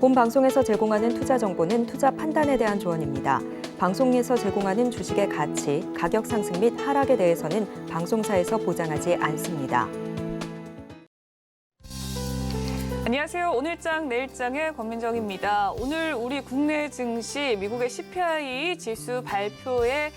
본 방송에서 제공하는 투자 정보는 투자 판단에 대한 조언입니다. 방송에서 제공하는 주식의 가치, 가격 상승 및 하락에 대해서는 방송사에서 보장하지 않습니다. 안녕하세요. 오늘장 내일장의 권민정입니다. 오늘 우리 국내 증시 미국의 CPI 지수 발표의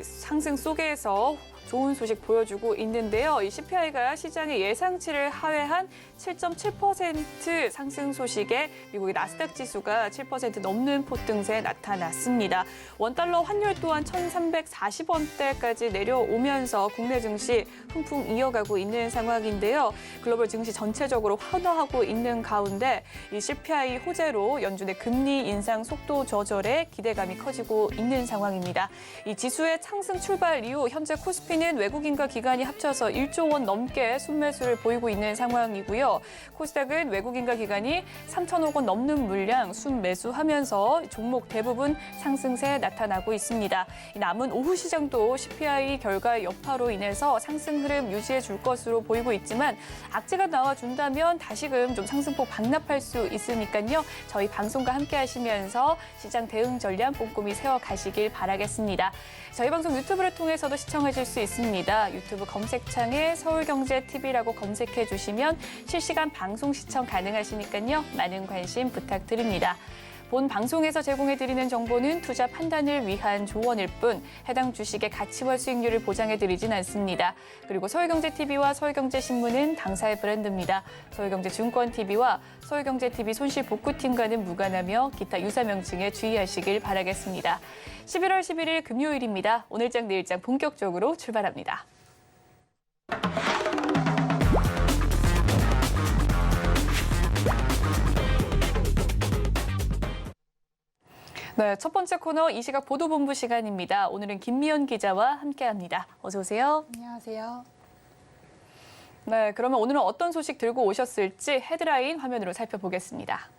상승 속에서 좋은 소식 보여주고 있는데요. 이 CPI가 시장의 예상치를 하회한 7.7% 상승 소식에 미국의 나스닥 지수가 7% 넘는 폭등세에 나타났습니다. 원달러 환율 또한 1,340원대까지 내려오면서 국내 증시 훈풍 이어가고 있는 상황인데요. 글로벌 증시 전체적으로 환호하고 있는 가운데 이 CPI 호재로 연준의 금리 인상 속도 조절에 기대감이 커지고 있는 상황입니다. 이 지수의 상승 출발 이후 현재 코스피는 외국인과 기관이 합쳐서 1조 원 넘게 순매수를 보이고 있는 상황이고요. 코스닥은 외국인과 기관이 3천억 원 넘는 물량 순매수하면서 종목 대부분 상승세에 나타나고 있습니다. 남은 오후 시장도 CPI 결과 여파로 인해서 상승 흐름 유지해 줄 것으로 보이고 있지만 악재가 나와준다면 다시금 좀 상승폭 반납할 수 있으니까요. 저희 방송과 함께 하시면서 시장 대응 전략 꼼꼼히 세워가시길 바라겠습니다. 저희 방송 유튜브를 통해서도 시청하실 수 있습니다. 유튜브 검색창에 서울경제TV라고 검색해 주시면 실시간 방송 시청 가능하시니까요. 많은 관심 부탁드립니다. 본 방송에서 제공해드리는 정보는 투자 판단을 위한 조언일 뿐 해당 주식의 가치와 수익률을 보장해드리진 않습니다. 그리고 서울경제TV와 서울경제신문은 당사의 브랜드입니다. 서울경제증권TV와 서울경제TV 손실복구팀과는 무관하며 기타 유사 명칭에 주의하시길 바라겠습니다. 11월 11일 금요일입니다. 오늘장 내일장 본격적으로 출발합니다. 네, 첫 번째 코너 이 시각 보도본부 시간입니다. 오늘은 김미연 기자와 함께합니다. 어서 오세요. 안녕하세요. 네, 그러면 오늘은 어떤 소식 들고 오셨을지 헤드라인 화면으로 살펴보겠습니다.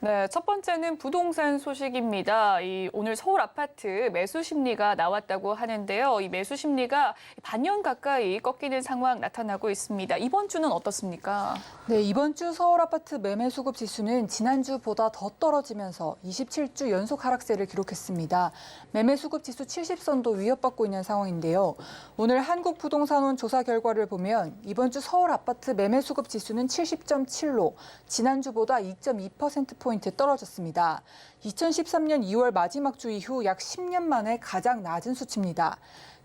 네, 첫 번째는 부동산 소식입니다. 오늘 서울 아파트 매수 심리가 나왔다고 하는데요. 이 매수 심리가 반년 가까이 꺾이는 상황 나타나고 있습니다. 이번 주는 어떻습니까? 네, 이번 주 서울 아파트 매매 수급 지수는 지난주보다 더 떨어지면서 27주 연속 하락세를 기록했습니다. 매매 수급 지수 70선도 위협받고 있는 상황인데요. 오늘 한국부동산원 조사 결과를 보면 이번 주 서울 아파트 매매 수급 지수는 70.7로 지난주보다 2.2%포인트 떨어졌습니다. 2013년 2월 마지막 주 이후 약 10년 만에 가장 낮은 수치입니다.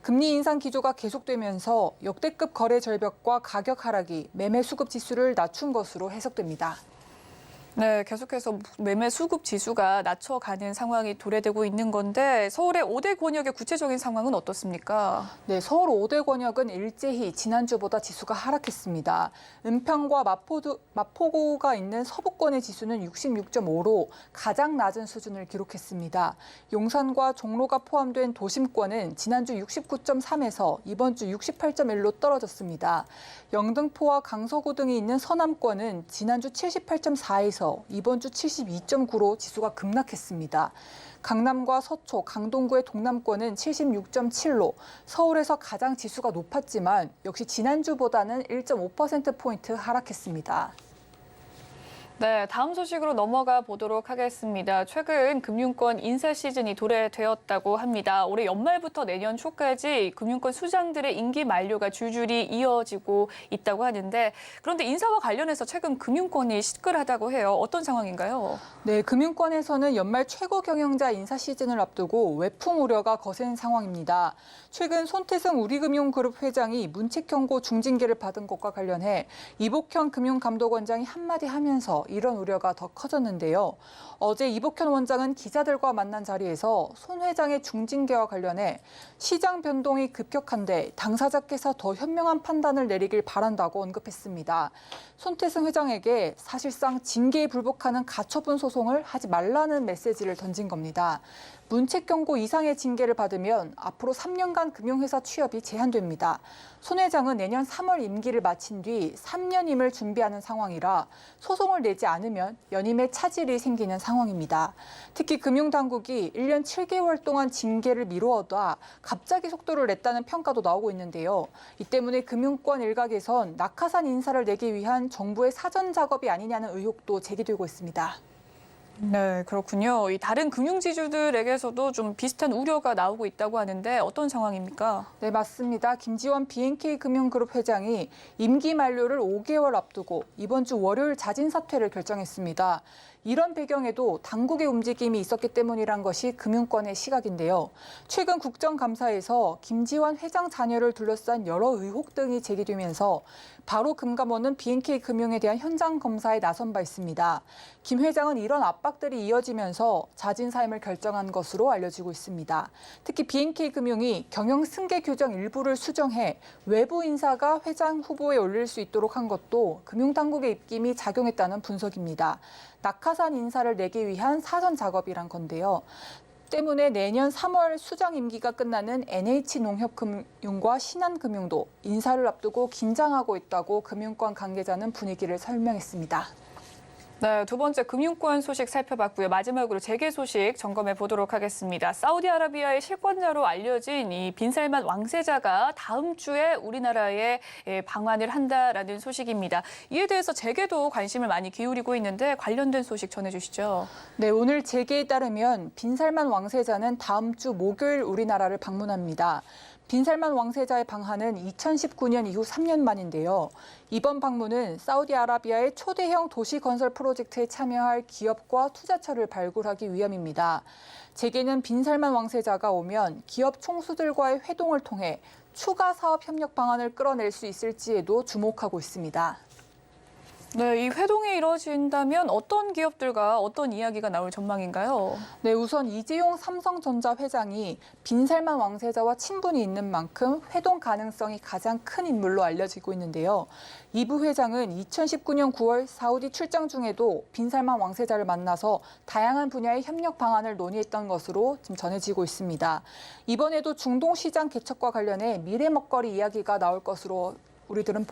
금리 인상 기조가 계속되면서 역대급 거래 절벽과 가격 하락이 매매 수급 지수를 낮춘 것으로 해석됩니다. 네, 계속해서 매매 수급 지수가 낮춰가는 상황이 도래되고 있는 건데 서울의 5대 권역의 구체적인 상황은 어떻습니까? 네, 서울 5대 권역은 일제히 지난주보다 지수가 하락했습니다. 은평과 마포구가 있는 서부권의 지수는 66.5로 가장 낮은 수준을 기록했습니다. 용산과 종로가 포함된 도심권은 지난주 69.3에서 이번 주 68.1로 떨어졌습니다. 영등포와 강서구 등이 있는 서남권은 지난주 78.4에서 이번 주 72.9로 지수가 급락했습니다. 강남과 서초, 강동구의 동남권은 76.7로 서울에서 가장 지수가 높았지만 역시 지난주보다는 1.5%포인트 하락했습니다. 네, 다음 소식으로 넘어가 보도록 하겠습니다. 최근 금융권 인사 시즌이 도래되었다고 합니다. 올해 연말부터 내년 초까지 금융권 수장들의 임기 만료가 줄줄이 이어지고 있다고 하는데 그런데 인사와 관련해서 최근 금융권이 시끌하다고 해요. 어떤 상황인가요? 네, 금융권에서는 연말 최고 경영자 인사 시즌을 앞두고 외풍 우려가 거센 상황입니다. 최근 손태승 우리금융그룹 회장이 문책경고 중징계를 받은 것과 관련해 이복현 금융감독원장이 한마디 하면서 이런 우려가 더 커졌는데요. 어제 이복현 원장은 기자들과 만난 자리에서 손 회장의 중징계와 관련해 시장 변동이 급격한데 당사자께서 더 현명한 판단을 내리길 바란다고 언급했습니다. 손태승 회장에게 사실상 징계에 불복하는 가처분 소송을 하지 말라는 메시지를 던진 겁니다. 문책 경고 이상의 징계를 받으면 앞으로 3년간 금융회사 취업이 제한됩니다. 손 회장은 내년 3월 임기를 마친 뒤 3년임을 준비하는 상황이라 소송을 내지 않으면 연임의 차질이 생기는 상황입니다. 특히 금융당국이 1년 7개월 동안 징계를 미루어다 갑자기 속도를 냈다는 평가도 나오고 있는데요. 이 때문에 금융권 일각에선 낙하산 인사를 내기 위한 정부의 사전 작업이 아니냐는 의혹도 제기되고 있습니다. 네, 그렇군요. 이 다른 금융지주들에게서도 좀 비슷한 우려가 나오고 있다고 하는데 어떤 상황입니까? 네, 맞습니다. 김지원 BNK 금융그룹 회장이 임기 만료를 5개월 앞두고 이번 주 월요일 자진 사퇴를 결정했습니다. 이런 배경에도 당국의 움직임이 있었기 때문이란 것이 금융권의 시각인데요. 최근 국정감사에서 김지원 회장 자녀를 둘러싼 여러 의혹 등이 제기되면서 바로 금감원은 BNK 금융에 대한 현장 검사에 나선 바 있습니다. 김 회장은 이런 압박들이 이어지면서 자진 사임을 결정한 것으로 알려지고 있습니다. 특히 BNK 금융이 경영 승계 규정 일부를 수정해 외부 인사가 회장 후보에 올릴 수 있도록 한 것도 금융당국의 입김이 작용했다는 분석입니다. 낙하산 인사를 내기 위한 사전 작업이란 건데요. 때문에 내년 3월 수장 임기가 끝나는 NH농협금융과 신한금융도 인사를 앞두고 긴장하고 있다고 금융권 관계자는 분위기를 설명했습니다. 네, 두 번째 금융권 소식 살펴봤고요. 마지막으로 재계 소식 점검해 보도록 하겠습니다. 사우디아라비아의 실권자로 알려진 이 빈살만 왕세자가 다음 주에 우리나라에 방한을 한다라는 소식입니다. 이에 대해서 재계도 관심을 많이 기울이고 있는데 관련된 소식 전해주시죠. 네, 오늘 재계에 따르면 빈살만 왕세자는 다음 주 목요일 우리나라를 방문합니다. 빈살만 왕세자의 방한은 2019년 이후 3년 만인데요. 이번 방문은 사우디아라비아의 초대형 도시 건설 프로젝트에 참여할 기업과 투자처를 발굴하기 위함입니다. 재계는 빈살만 왕세자가 오면 기업 총수들과의 회동을 통해 추가 사업 협력 방안을 끌어낼 수 있을지에도 주목하고 있습니다. 네, 이 회동이 이루어진다면 어떤 기업들과 어떤 이야기가 나올 전망인가요? 네, 우선 이재용 삼성전자 회장이 빈살만 왕세자와 친분이 있는 만큼 회동 가능성이 가장 큰 인물로 알려지고 있는데요. 이부 회장은 2019년 9월 사우디 출장 중에도 빈살만 왕세자를 만나서 다양한 분야의 협력 방안을 논의했던 것으로 지금 전해지고 있습니다. 이번에도 중동 시장 개척과 관련해 미래 먹거리 이야기가 나올 것으로 우리들은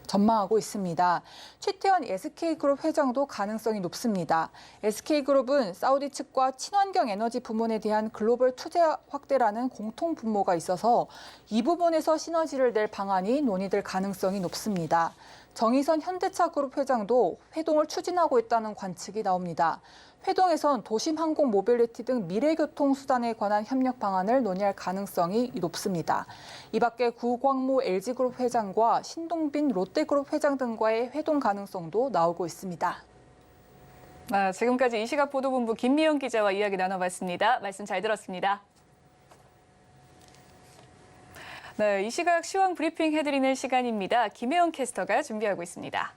전망하고 있습니다. 최태원 SK그룹 회장도 가능성이 높습니다. SK그룹은 사우디 측과 친환경 에너지 부문에 대한 글로벌 투자 확대라는 공통 분모가 있어서 이 부분에서 시너지를 낼 방안이 논의될 가능성이 높습니다. 정의선 현대차그룹 회장도 회동을 추진하고 있다는 관측이 나옵니다. 회동에선 도심 항공 모빌리티 등 미래교통 수단에 관한 협력 방안을 논의할 가능성이 높습니다. 이 밖에 구광모 LG그룹 회장과 신동빈 롯데그룹 회장 등과의 회동 가능성도 나오고 있습니다. 지금까지 이 시각 보도본부 김미영 기자와 이야기 나눠봤습니다. 말씀 잘 들었습니다. 네, 이 시각 시황 브리핑 해드리는 시간입니다. 김혜영 캐스터가 준비하고 있습니다.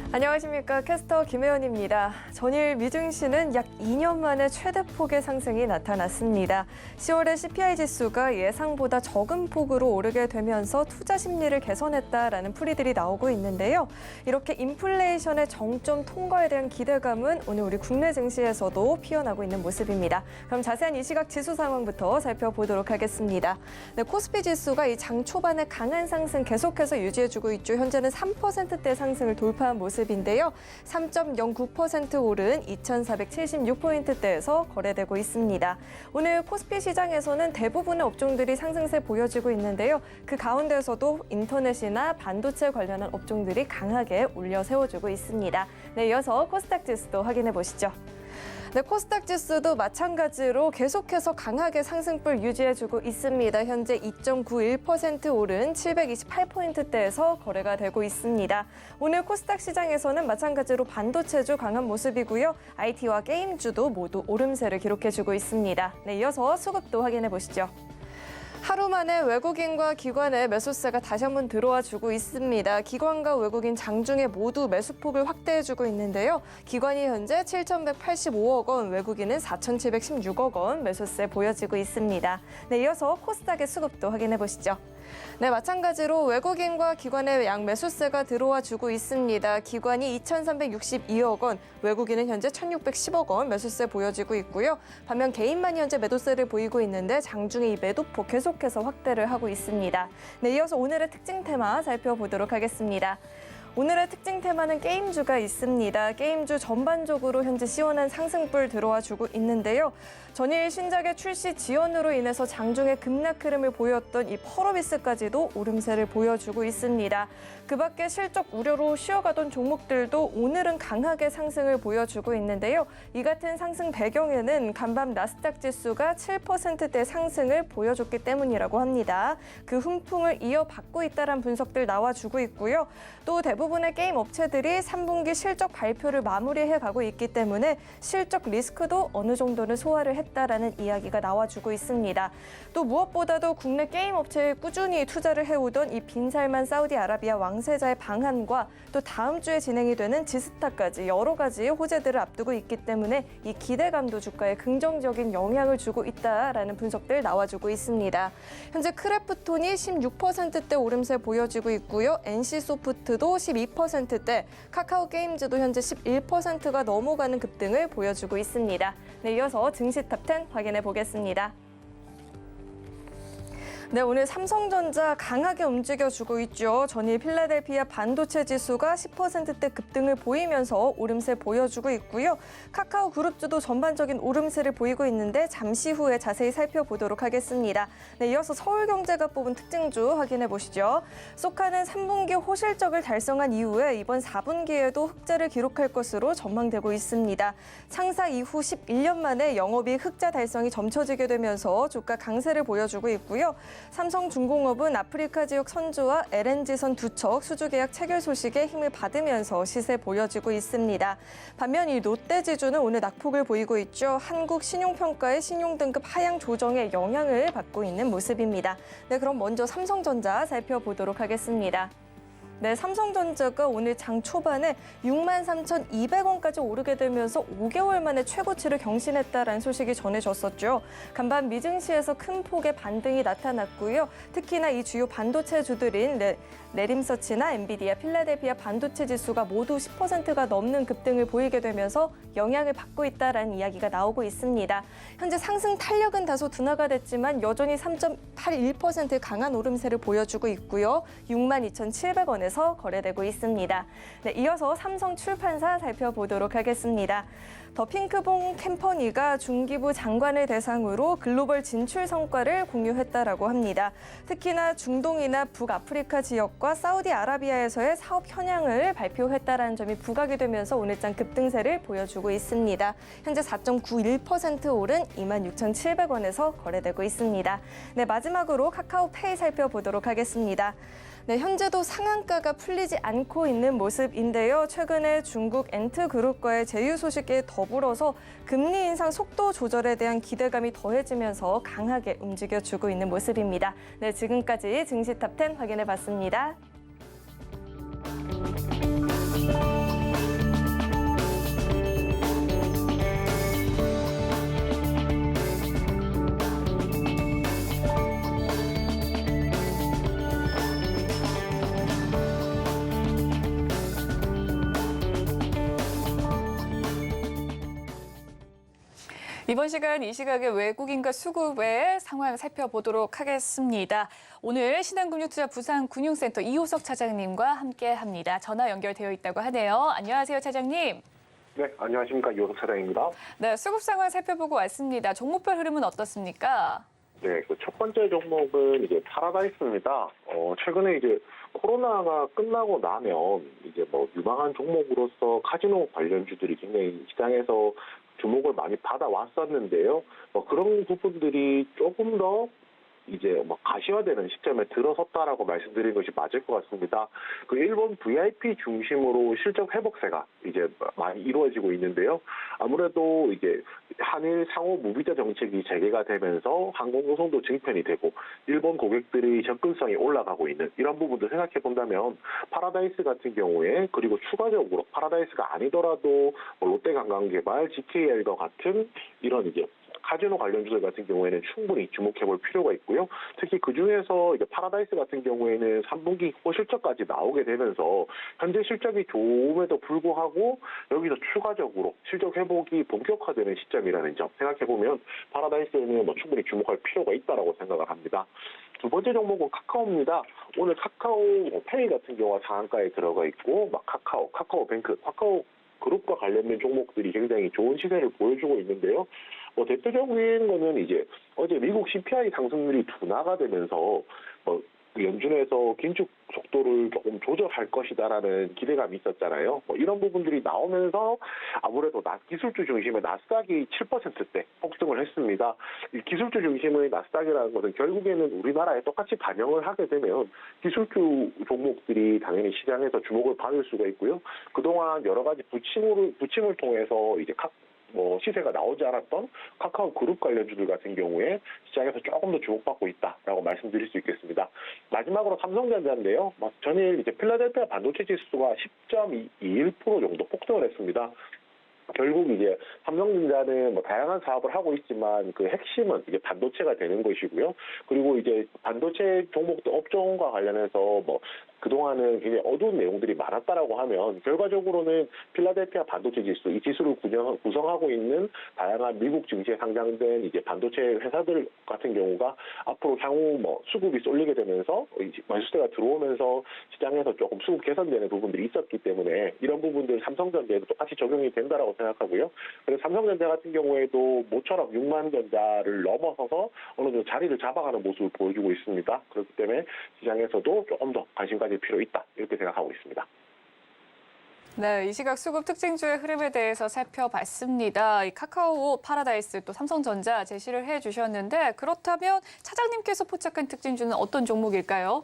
안녕하십니까. 캐스터 김혜연입니다. 전일 미증시는 약 2년 만에 최대 폭의 상승이 나타났습니다. 10월의 CPI 지수가 예상보다 적은 폭으로 오르게 되면서 투자 심리를 개선했다라는 풀이들이 나오고 있는데요. 이렇게 인플레이션의 정점 통과에 대한 기대감은 오늘 우리 국내 증시에서도 피어나고 있는 모습입니다. 그럼 자세한 이 시각 지수 상황부터 살펴보도록 하겠습니다. 네, 코스피 지수가 이 장 초반에 강한 상승 계속해서 유지해주고 있죠. 현재는 3%대 상승을 돌파한 모습인데요. 3.09% 오른 2,476포인트대에서 거래되고 있습니다. 오늘 코스피 시장에서는 대부분의 업종들이 상승세 보여지고 있는데요. 그 가운데서도 인터넷이나 반도체 관련한 업종들이 강하게 올려 세워주고 있습니다. 네, 이어서 코스닥 지수도 확인해 보시죠. 네, 코스닥 지수도 마찬가지로 계속해서 강하게 상승폭 유지해주고 있습니다. 현재 2.91% 오른 728포인트대에서 거래가 되고 있습니다. 오늘 코스닥 시장에서는 마찬가지로 반도체주 강한 모습이고요. IT와 게임주도 모두 오름세를 기록해주고 있습니다. 네, 이어서 수급도 확인해 보시죠. 하루 만에 외국인과 기관의 매수세가 다시 한번 들어와 주고 있습니다. 기관과 외국인 장중에 모두 매수폭을 확대해주고 있는데요. 기관이 현재 7,185억 원, 외국인은 4,716억 원 매수세 보여지고 있습니다. 네, 이어서 코스닥의 수급도 확인해 보시죠. 네, 마찬가지로 외국인과 기관의 양 매수세가 들어와 주고 있습니다. 기관이 2,362억 원, 외국인은 현재 1,610억 원 매수세 보여지고 있고요. 반면 개인만 현재 매도세를 보이고 있는데 장중에 이 매도폭 계속해서 확대를 하고 있습니다. 네, 이어서 오늘의 특징 테마 살펴보도록 하겠습니다. 오늘의 특징 테마는 게임주가 있습니다. 게임주 전반적으로 현재 시원한 상승불 들어와 주고 있는데요. 전일 신작의 출시 지연으로 인해서 장중에 급락 흐름을 보였던 이 펄어비스까지도 오름세를 보여주고 있습니다. 그 밖에 실적 우려로 쉬어가던 종목들도 오늘은 강하게 상승을 보여주고 있는데요. 이 같은 상승 배경에는 간밤 나스닥 지수가 7%대 상승을 보여줬기 때문이라고 합니다. 그 훈풍을 이어받고 있다는 분석들 나와주고 있고요. 또 대부분의 게임 업체들이 3분기 실적 발표를 마무리해 가고 있기 때문에 실적 리스크도 어느 정도는 소화를 했다라는 이야기가 나와주고 있습니다. 또 무엇보다도 국내 게임 업체에 꾸준히 투자를 해오던 이 빈살만 사우디아라비아 왕세자의 방한과 또 다음 주에 진행이 되는 지스타까지 여러 가지 호재들을 앞두고 있기 때문에 이 기대감도 주가에 긍정적인 영향을 주고 있다라는 분석들 나와주고 있습니다. 현재 크래프톤이 16%대 오름세 보여지고 있고요. NC소프트도 12%대, 카카오 게임즈도 현재 11%가 넘어가는 급등을 보여주고 있습니다. 네, 이어서 증시 탑10 확인해 보겠습니다. 네, 오늘 삼성전자 강하게 움직여주고 있죠. 전일 필라델피아 반도체 지수가 10%대 급등을 보이면서 오름세 보여주고 있고요. 카카오 그룹주도 전반적인 오름세를 보이고 있는데 잠시 후에 자세히 살펴보도록 하겠습니다. 네, 이어서 서울경제가 뽑은 특징주 확인해 보시죠. 소카는 3분기 호실적을 달성한 이후에 이번 4분기에도 흑자를 기록할 것으로 전망되고 있습니다. 창사 이후 11년 만에 영업이익 흑자 달성이 점쳐지게 되면서 주가 강세를 보여주고 있고요. 삼성중공업은 아프리카 지역 선주와 LNG선 두 척 수주 계약 체결 소식에 힘을 받으면서 시세 보여지고 있습니다. 반면 이 롯데지주는 오늘 낙폭을 보이고 있죠. 한국신용평가의 신용등급 하향 조정에 영향을 받고 있는 모습입니다. 네, 그럼 먼저 삼성전자 살펴보도록 하겠습니다. 네, 삼성전자가 오늘 장 초반에 63,200원까지 오르게 되면서 5개월 만에 최고치를 경신했다라는 소식이 전해졌었죠. 간밤 미증시에서 큰 폭의 반등이 나타났고요. 특히나 이 주요 반도체주들인 내림서치나 엔비디아, 필라델피아 반도체 지수가 모두 10%가 넘는 급등을 보이게 되면서 영향을 받고 있다라는 이야기가 나오고 있습니다. 현재 상승 탄력은 다소 둔화가 됐지만 여전히 3.81% 강한 오름세를 보여주고 있고요. 62,700원에 거래되고 있습니다. 네, 이어서 삼성출판사 살펴보도록 하겠습니다. 더 핑크봉 캠퍼니가 중기부 장관을 대상으로 글로벌 진출 성과를 공유했다라고 합니다. 특히나 중동이나 북아프리카 지역과 사우디아라비아에서의 사업 현황을 발표했다라는 점이 부각이 되면서 오늘장 급등세를 보여주고 있습니다. 현재 4.91% 오른 26,700원에서 거래되고 있습니다. 네, 마지막으로 카카오페이 살펴보도록 하겠습니다. 네, 현재도 상한가가 풀리지 않고 있는 모습인데요. 최근에 중국 엔트그룹과의 제휴 소식에 더불어서 금리 인상 속도 조절에 대한 기대감이 더해지면서 강하게 움직여주고 있는 모습입니다. 네, 지금까지 증시 탑10 확인해봤습니다. 이번 시간 이 시각의 외국인과 수급의 상황 살펴보도록 하겠습니다. 오늘 신한금융투자 부산금융센터 이호석 차장님과 함께합니다. 전화 연결되어 있다고 하네요. 안녕하세요, 차장님. 네, 안녕하십니까. 이호석 차장입니다. 네, 수급 상황 살펴보고 왔습니다. 종목별 흐름은 어떻습니까? 네, 그 첫 번째 종목은 이제 파라다이스입니다. 최근에 이제 코로나가 끝나고 나면 이제 뭐 유망한 종목으로서 카지노 관련주들이 굉장히 시장에서 주목을 많이 받아왔었는데요. 그런 부분들이 조금 더 이제 가시화되는 시점에 들어섰다라고 말씀드리는 것이 맞을 것 같습니다. 그 일본 VIP 중심으로 실적 회복세가 이제 많이 이루어지고 있는데요. 아무래도 이제 한일 상호 무비자 정책이 재개가 되면서 항공노선도 증편이 되고 일본 고객들의 접근성이 올라가고 있는 이런 부분도 생각해 본다면 파라다이스 같은 경우에 그리고 추가적으로 파라다이스가 아니더라도 롯데관광개발, GKL과 같은 이런 이제 카지노 관련주들 같은 경우에는 충분히 주목해볼 필요가 있고요. 특히 그 중에서 이제 파라다이스 같은 경우에는 3분기 호실적까지 나오게 되면서 현재 실적이 좋음에도 불구하고 여기서 추가적으로 실적 회복이 본격화되는 시점이라는 점 생각해보면 파라다이스에는 뭐 충분히 주목할 필요가 있다라고 생각을 합니다. 두 번째 종목은 카카오입니다. 오늘 카카오 페이 같은 경우가 상한가에 들어가 있고, 막 카카오뱅크, 카카오 그룹과 관련된 종목들이 굉장히 좋은 시세를 보여주고 있는데요. 대표적인 거는 이제 어제 미국 CPI 상승률이 둔화가 되면서 연준에서 긴축 속도를 조금 조절할 것이다라는 기대감이 있었잖아요. 이런 부분들이 나오면서 아무래도 기술주 중심의 나스닥이 7%대 폭등을 했습니다. 이 기술주 중심의 나스닥이라는 것은 결국에는 우리나라에 똑같이 반영을 하게 되면 기술주 종목들이 당연히 시장에서 주목을 받을 수가 있고요. 그동안 여러 가지 부침을 통해서 이제 시세가 나오지 않았던 카카오 그룹 관련주들 같은 경우에 시장에서 조금 더 주목받고 있다라고 말씀드릴 수 있겠습니다. 마지막으로 삼성전자인데요. 전일 이제 필라델피아 반도체 지수가 10.21% 정도 폭등을 했습니다. 결국 이제 삼성전자는 다양한 사업을 하고 있지만 그 핵심은 이제 반도체가 되는 것이고요. 그리고 이제 반도체 종목들 업종과 관련해서 그동안은 굉장히 어두운 내용들이 많았다라고 하면 결과적으로는 필라델피아 반도체 지수, 이 지수를 구성하고 있는 다양한 미국 증시에 상장된 이제 반도체 회사들 같은 경우가 앞으로 향후 수급이 쏠리게 되면서 매수세가 들어오면서 시장에서 조금 수급 개선되는 부분들이 있었기 때문에 이런 부분들 삼성전자에도 똑같이 적용이 된다라고 생각하고요. 그래서 삼성전자 같은 경우에도 모처럼 6만 전자를 넘어서서 어느 정도 자리를 잡아가는 모습을 보여주고 있습니다. 그렇기 때문에 시장에서도 조금 더 관심 가질 필요 있다 이렇게 생각하고 있습니다. 네, 이 시각 수급 특징주의 흐름에 대해서 살펴봤습니다. 이 카카오, 파라다이스, 또 삼성전자 제시를 해주셨는데 그렇다면 차장님께서 포착한 특징주는 어떤 종목일까요?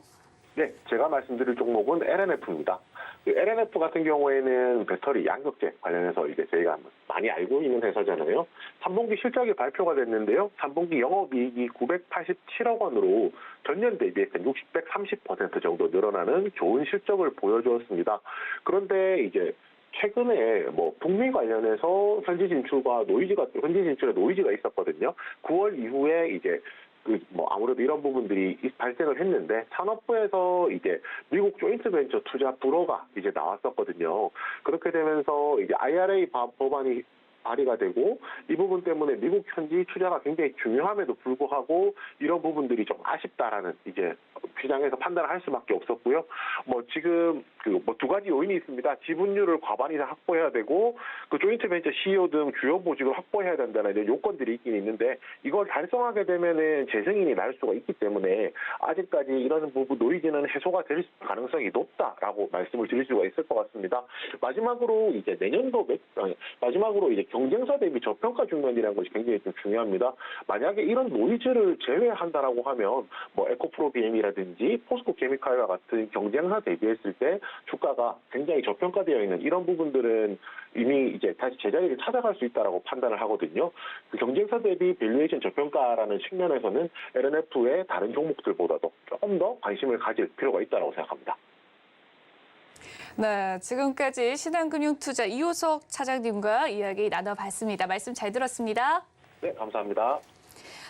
네, 제가 말씀드릴 종목은 LNF입니다. LNF 같은 경우에는 배터리 양극재 관련해서 이제 저희가 많이 알고 있는 회사잖아요. 3분기 실적이 발표가 됐는데요. 3분기 영업이익이 987억 원으로 전년 대비해서 130% 정도 늘어나는 좋은 실적을 보여주었습니다. 그런데 이제 최근에 북미 관련해서 현지 진출에 노이즈가 있었거든요. 9월 이후에 이제 아무래도 이런 부분들이 발생을 했는데 산업부에서 이제 미국 조인트 벤처 투자 불허가 이제 나왔었거든요. 그렇게 되면서 이제 IRA 법안이 발의가 되고 이 부분 때문에 미국 현지 투자가 굉장히 중요함에도 불구하고 이런 부분들이 좀 아쉽다라는 이제 시장에서 판단을 할 수밖에 없었고요. 지금 두 가지 요인이 있습니다. 지분율을 과반 이상 확보해야 되고 그 조인트 벤처 CEO 등 주요 보직을 확보해야 된다는 이제 요건들이 있긴 있는데 이걸 달성하게 되면은 재승인이 날 수가 있기 때문에 아직까지 이런 부분 노이즈는 해소가 될 가능성이 높다라고 말씀을 드릴 수가 있을 것 같습니다. 마지막으로 이제 경쟁사 대비 저평가 중면이라는 것이 굉장히 좀 중요합니다. 만약에 이런 노이즈를 제외한다라고 하면 에코프로 BM이라든지 포스코 케미칼과 같은 경쟁사 대비했을 때 주가가 굉장히 저평가되어 있는 이런 부분들은 이미 이제 다시 제자리를 찾아갈 수 있다라고 판단을 하거든요. 그 경쟁사 대비 밸류에이션 저평가라는 측면에서는 LNF의 다른 종목들보다도 조금 더 관심을 가질 필요가 있다라고 생각합니다. 네, 지금까지 신한금융투자 이호석 차장님과 이야기 나눠봤습니다. 말씀 잘 들었습니다. 네, 감사합니다.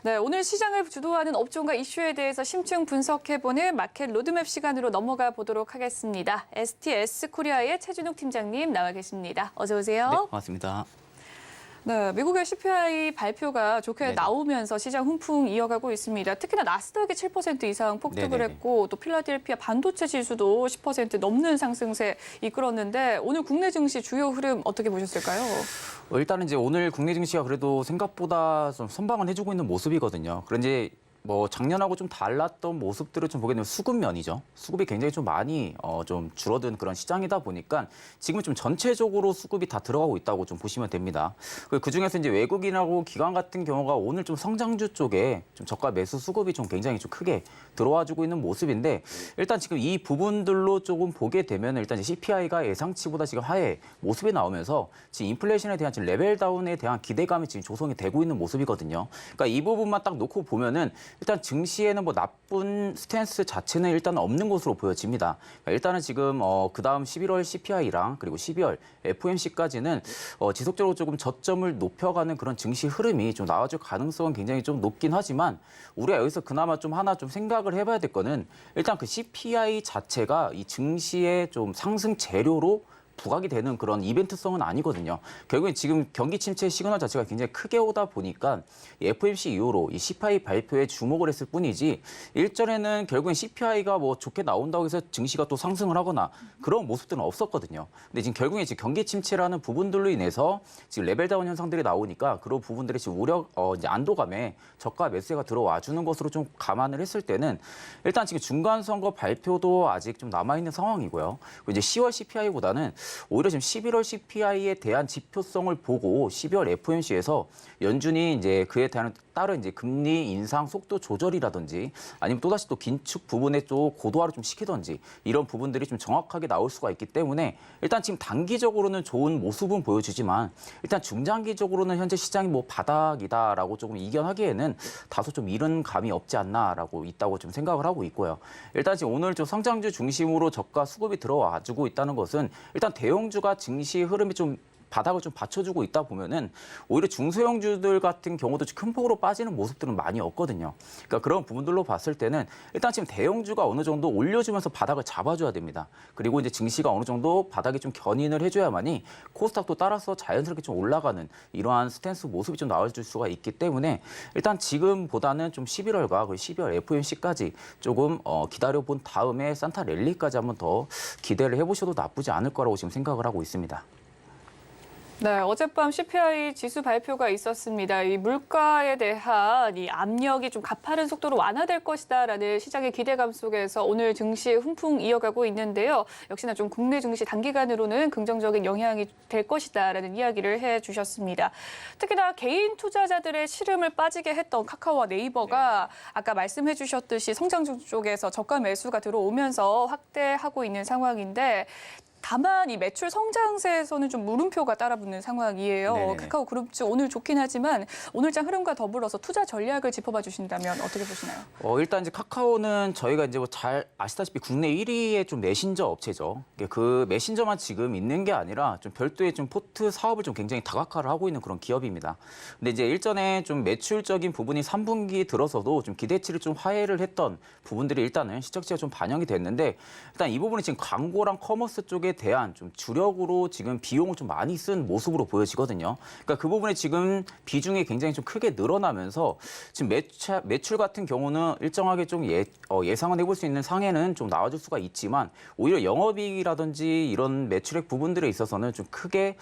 네, 오늘 시장을 주도하는 업종과 이슈에 대해서 심층 분석해보는 마켓 로드맵 시간으로 넘어가 보도록 하겠습니다. STS 코리아의 최준욱 팀장님 나와 계십니다. 어서 오세요. 네, 고맙습니다. 네, 미국의 CPI 발표가 좋게 네네. 나오면서 시장 훈풍 이어가고 있습니다. 특히나 나스닥이 7% 이상 폭등을 네네네. 했고 또 필라델피아 반도체 지수도 10% 넘는 상승세 이끌었는데 오늘 국내 증시 주요 흐름 어떻게 보셨을까요? 일단은 이제 오늘 국내 증시가 그래도 생각보다 좀 선방을 해주고 있는 모습이거든요. 그런데 작년하고 좀 달랐던 모습들을 좀 보게 되면 수급면이죠. 수급이 굉장히 좀 많이 좀 줄어든 그런 시장이다 보니까 지금은 좀 전체적으로 수급이 다 들어가고 있다고 좀 보시면 됩니다. 그 중에서 이제 외국인하고 기관 같은 경우가 오늘 좀 성장주 쪽에 좀 저가 매수 수급이 좀 굉장히 좀 크게 들어와주고 있는 모습인데 일단 지금 이 부분들로 조금 보게 되면 일단 CPI가 예상치보다 지금 하회 모습이 나오면서 지금 인플레이션에 대한 지금 레벨 다운에 대한 기대감이 지금 조성이 되고 있는 모습이거든요. 그러니까 이 부분만 딱 놓고 보면은 일단 증시에는 뭐 나쁜 스탠스 자체는 일단 없는 것으로 보여집니다. 그러니까 일단은 지금 그다음 11월 CPI랑 그리고 12월 FOMC까지는 지속적으로 조금 저점을 높여가는 그런 증시 흐름이 좀 나와줄 가능성은 굉장히 좀 높긴 하지만 우리가 여기서 그나마 좀 하나 좀 생각을 해봐야 될 거는 일단 그 CPI 자체가 이 증시의 좀 상승 재료로 부각이 되는 그런 이벤트성은 아니거든요. 결국엔 지금 경기 침체 시그널 자체가 굉장히 크게 오다 보니까 이 FOMC 이후로 이 CPI 발표에 주목을 했을 뿐이지 일전에는 결국엔 CPI가 뭐 좋게 나온다고 해서 증시가 또 상승을 하거나 그런 모습들은 없었거든요. 근데 지금 결국엔 지금 경기 침체라는 부분들로 인해서 지금 레벨 다운 현상들이 나오니까 그런 부분들이 지금 이제 안도감에 저가 매수세가 들어와 주는 것으로 좀 감안을 했을 때는 일단 지금 중간 선거 발표도 아직 좀 남아 있는 상황이고요. 그리고 이제 10월 CPI보다는 오히려 지금 11월 CPI에 대한 지표성을 보고 12월 FOMC에서 연준이 이제 그에 따른 이제 금리 인상 속도 조절이라든지 아니면 또다시 또 긴축 부분에 또 고도화를 좀 시키든지 이런 부분들이 좀 정확하게 나올 수가 있기 때문에 일단 지금 단기적으로는 좋은 모습은 보여주지만 일단 중장기적으로는 현재 시장이 뭐 바닥이다라고 조금 이견하기에는 다소 좀 이른 감이 없지 않나라고 있다고 좀 생각을 하고 있고요. 일단 지금 오늘 좀 성장주 중심으로 저가 수급이 들어와주고 있다는 것은 일단 대형주가 증시 흐름이 좀 바닥을 좀 받쳐주고 있다 보면은 오히려 중소형주들 같은 경우도 큰 폭으로 빠지는 모습들은 많이 없거든요. 그러니까 그런 부분들로 봤을 때는 일단 지금 대형주가 어느 정도 올려주면서 바닥을 잡아줘야 됩니다. 그리고 이제 증시가 어느 정도 바닥에 좀 견인을 해줘야만이 코스닥도 따라서 자연스럽게 좀 올라가는 이러한 스탠스 모습이 좀 나와줄 수가 있기 때문에 일단 지금보다는 좀 11월과 12월 FOMC까지 조금 기다려본 다음에 산타 랠리까지 한번 더 기대를 해보셔도 나쁘지 않을 거라고 지금 생각을 하고 있습니다. 네, 어젯밤 CPI 지수 발표가 있었습니다. 이 물가에 대한 이 압력이 좀 가파른 속도로 완화될 것이다라는 시장의 기대감 속에서 오늘 증시 훈풍 이어가고 있는데요. 역시나 좀 국내 증시 단기간으로는 긍정적인 영향이 될 것이다라는 이야기를 해주셨습니다. 특히나 개인 투자자들의 시름을 빠지게 했던 카카오와 네이버가 아까 말씀해 주셨듯이 성장중 쪽에서 저가 매수가 들어오면서 확대하고 있는 상황인데 다만 이 매출 성장세에서는 좀 물음표가 따라붙는 상황이에요. 네네네. 카카오 그룹 쪽 오늘 좋긴 하지만 오늘장 흐름과 더불어서 투자 전략을 짚어봐 주신다면 어떻게 보시나요? 일단 이제 카카오는 저희가 이제 뭐 잘 아시다시피 국내 1위의 좀 메신저 업체죠. 그 메신저만 지금 있는 게 아니라 좀 별도의 좀 포트 사업을 좀 굉장히 다각화를 하고 있는 그런 기업입니다. 근데 이제 일전에 좀 매출적인 부분이 3분기 들어서도 좀 기대치를 좀 하회를 했던 부분들이 일단은 실적치가 좀 반영이 됐는데 일단 이 부분이 지금 광고랑 커머스 쪽에 대한 좀 주력으로 지금 비용을 좀 많이 쓴 모습으로 보여지거든요. 그러니까 그 부분에 지금 비중이 굉장히 좀 크게 늘어나면서 지금 매출 같은 경우는 일정하게 좀 예상은 해볼 수 있는 상해는 좀 나와줄 수가 있지만 오히려 영업이익이라든지 이런 매출액 부분들에 있어서는 좀 크게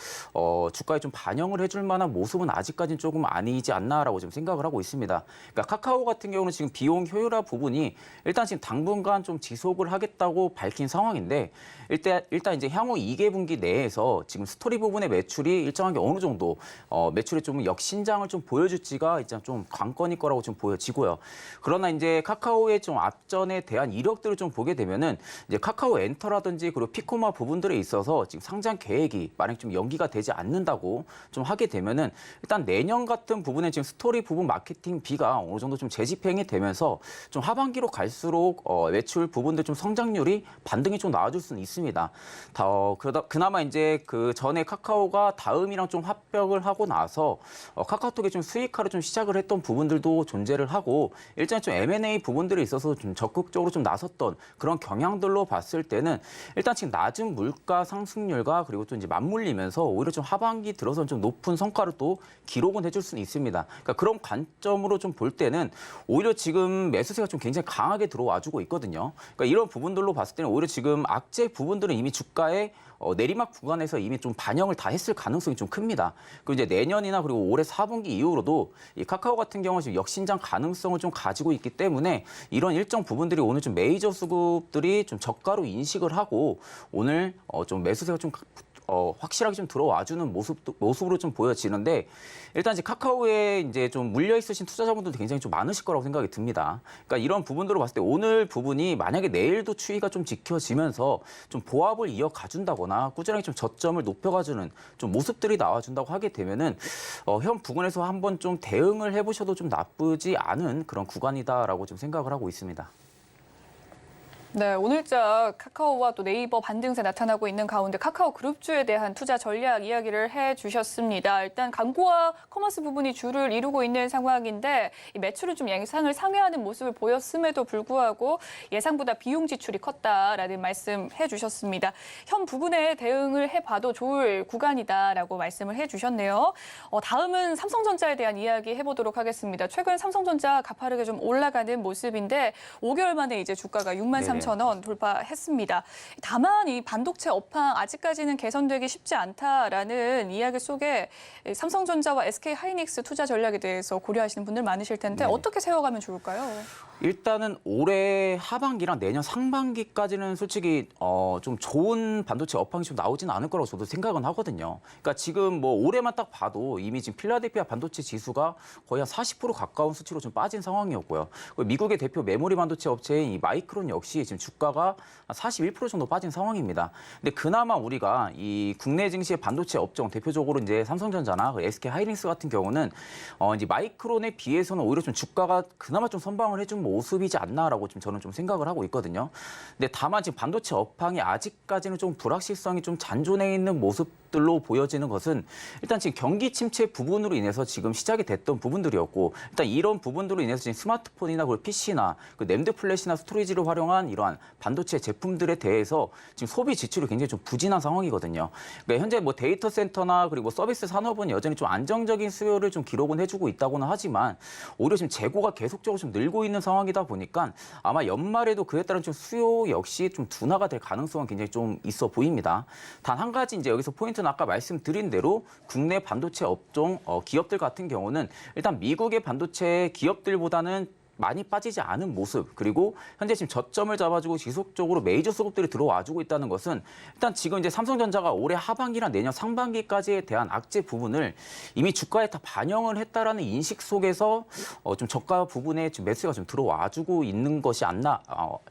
주가에 좀 반영을 해줄 만한 모습은 아직까지는 조금 아니지 않나라고 좀 생각을 하고 있습니다. 그러니까 카카오 같은 경우는 지금 비용 효율화 부분이 일단 지금 당분간 좀 지속을 하겠다고 밝힌 상황인데 일단 이제 향후 2개분기 내에서 지금 스토리 부분의 매출이 일정하게 어느 정도 매출의 좀 역신장을 좀 보여줄지가 이제 좀 관건일 거라고 좀 보여지고요. 그러나 이제 카카오의 좀 앞전에 대한 이력들을 좀 보게 되면은 이제 카카오 엔터라든지 그리고 피코마 부분들에 있어서 지금 상장 계획이 만약 좀 연기가 되지 않는다고 좀 하게 되면은 일단 내년 같은 부분에 지금 스토리 부분 마케팅 비가 어느 정도 좀 재집행이 되면서 좀 하반기로 갈수록 매출 부분들 좀 성장률이 반등이 좀 나와줄 수는 있습니다. 그나마 이제 그 전에 카카오가 다음이랑 좀 합병을 하고 나서 카카오톡에 좀 수익화를 좀 시작을 했던 부분들도 존재를 하고 일단 좀 M&A 부분들에 있어서 좀 적극적으로 좀 나섰던 그런 경향들로 봤을 때는 일단 지금 낮은 물가 상승률과 그리고 또 이제 맞물리면서 오히려 좀 하반기 들어서는 좀 높은 성과를 또 기록은 해줄 수는 있습니다. 그러니까 그런 관점으로 좀 볼 때는 오히려 지금 매수세가 좀 굉장히 강하게 들어와주고 있거든요. 그러니까 이런 부분들로 봤을 때는 오히려 지금 악재 부분들은 이미 주가에 내리막 구간에서 이미 좀 반영을 다 했을 가능성이 좀 큽니다. 그리고 이제 내년이나 그리고 올해 4분기 이후로도 이 카카오 같은 경우는 지금 역신장 가능성을 좀 가지고 있기 때문에 이런 일정 부분들이 오늘 좀 메이저 수급들이 좀 저가로 인식을 하고 오늘 좀 매수세가 좀 확실하게 좀 들어와주는 모습으로 좀 보여지는데 일단 이제 카카오에 이제 좀 물려 있으신 투자자분들도 굉장히 좀 많으실 거라고 생각이 듭니다. 그러니까 이런 부분들을 봤을 때 오늘 부분이 만약에 내일도 추이가 좀 지켜지면서 좀 보합을 이어가준다거나 꾸준하게 좀 저점을 높여가주는 좀 모습들이 나와준다고 하게 되면은 현 부근에서 한번 좀 대응을 해보셔도 좀 나쁘지 않은 그런 구간이다라고 좀 생각을 하고 있습니다. 네, 오늘자 카카오와 또 네이버 반등세 나타나고 있는 가운데 카카오 그룹주에 대한 투자 전략 이야기를 해주셨습니다. 일단 광고와 커머스 부분이 주를 이루고 있는 상황인데 이 매출은 좀 예상을 상회하는 모습을 보였음에도 불구하고 예상보다 비용 지출이 컸다라는 말씀 해주셨습니다. 현 부분에 대응을 해봐도 좋을 구간이다라고 말씀을 해주셨네요. 다음은 삼성전자에 대한 이야기 해보도록 하겠습니다. 최근 삼성전자 가파르게 좀 올라가는 모습인데 5개월 만에 이제 주가가 63,000원 돌파했습니다. 다만 이 반도체 업황 아직까지는 개선되기 쉽지 않다라는 이야기 속에 삼성전자와 SK하이닉스 투자 전략에 대해서 고려하시는 분들 많으실 텐데 네네. 어떻게 세워가면 좋을까요? 일단은 올해 하반기랑 내년 상반기까지는 솔직히 좀 좋은 반도체 업황이 좀 나오지는 않을 거라고 저도 생각은 하거든요. 그러니까 지금 뭐 올해만 딱 봐도 이미 지금 필라델피아 반도체 지수가 거의 한 40% 가까운 수치로 좀 빠진 상황이었고요. 미국의 대표 메모리 반도체 업체인 이 마이크론 역시 지금 주가가 한 41% 정도 빠진 상황입니다. 근데 그나마 우리가 이 국내 증시의 반도체 업종 대표적으로 이제 삼성전자나 SK하이닉스 같은 경우는 이제 마이크론에 비해서는 오히려 좀 주가가 그나마 좀 선방을 해준 모습이지 않나라고 좀 저는 좀 생각을 하고 있거든요. 근데 다만 지금 반도체 업황이 아직까지는 좀 불확실성이 좀 잔존해 있는 모습들로 보여지는 것은 일단 지금 경기 침체 부분으로 인해서 지금 시작이 됐던 부분들이었고 일단 이런 부분들로 인해서 지금 스마트폰이나 그리고 PC나 그 램드 플래시나 스토리지를 활용한 이러한 반도체 제품들에 대해서 지금 소비 지출이 굉장히 좀 부진한 상황이거든요. 그러니까 현재 뭐 데이터 센터나 그리고 서비스 산업은 여전히 좀 안정적인 수요를 좀 기록은 해주고 있다고는 하지만 오히려 지금 재고가 계속적으로 좀 늘고 있는 상황이다 보니까 아마 연말에도 그에 따른 좀 수요 역시 좀 둔화가 될 가능성은 굉장히 좀 있어 보입니다. 단 한 가지 이제 여기서 포인트는 아까 말씀드린 대로 국내 반도체 업종 기업들 같은 경우는 일단 미국의 반도체 기업들보다는 많이 빠지지 않은 모습 그리고 현재 지금 저점을 잡아주고 지속적으로 메이저 수급들이 들어와주고 있다는 것은 일단 지금 이제 삼성전자가 올해 하반기나 내년 상반기까지에 대한 악재 부분을 이미 주가에 다 반영을 했다라는 인식 속에서 좀 저가 부분에 지금 매수가 좀 들어와주고 있는 것이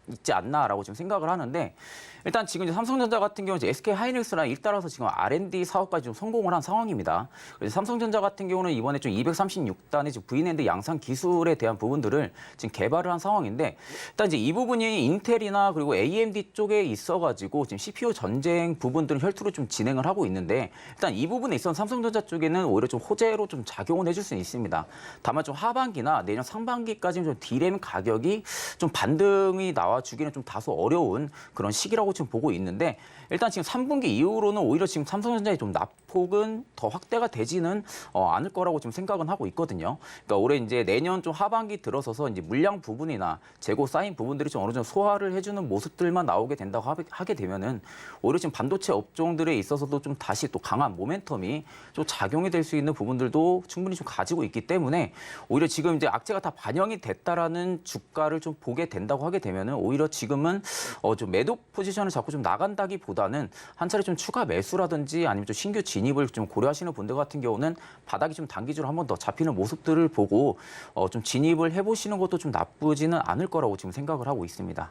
있지 않나라고 지금 생각을 하는데 일단 지금 이제 삼성전자 같은 경우는 SK하이닉스랑 잇따라서 지금 R&D 사업까지 좀 성공을 한 상황입니다. 그래서 삼성전자 같은 경우는 이번에 좀 236단의 지금 V낸드 양산 기술에 대한 부분들을 지금 개발을 한 상황인데 일단 이제 이 부분이 인텔이나 그리고 AMD 쪽에 있어가지고 지금 CPU 전쟁 부분들은 혈투로 좀 진행을 하고 있는데 일단 이 부분에 있어서 삼성전자 쪽에는 오히려 좀 호재로 좀 작용을 해줄 수는 있습니다. 다만 좀 하반기나 내년 상반기까지는 좀 D램 가격이 좀 반등이 나와주기는 좀 다소 어려운 그런 시기라고 지금 보고 있는데 일단 지금 3분기 이후로는 오히려 지금 삼성전자의 좀 낙폭은 더 확대가 되지는 않을 거라고 지금 생각은 하고 있거든요. 그러니까 올해 이제 내년 좀 하반기 들어서서 이제 물량 부분이나 재고 쌓인 부분들이 좀 어느 정도 소화를 해주는 모습들만 나오게 된다고 하게 되면은 오히려 지금 반도체 업종들에 있어서도 좀 다시 또 강한 모멘텀이 좀 작용이 될 수 있는 부분들도 충분히 좀 가지고 있기 때문에 오히려 지금 이제 악재가 다 반영이 됐다라는 주가를 좀 보게 된다고 하게 되면은 오히려 지금은 좀 매도 포지션을 자꾸 좀 나간다기보다는 한 차례 좀 추가 매수라든지 아니면 좀 신규 진입을 좀 고려하시는 분들 같은 경우는 바닥이 좀 단기적으로 한 번 더 잡히는 모습들을 보고 좀 진입을 해보시는 것도 좀 나쁘지는 않을 거라고 지금 생각을 하고 있습니다.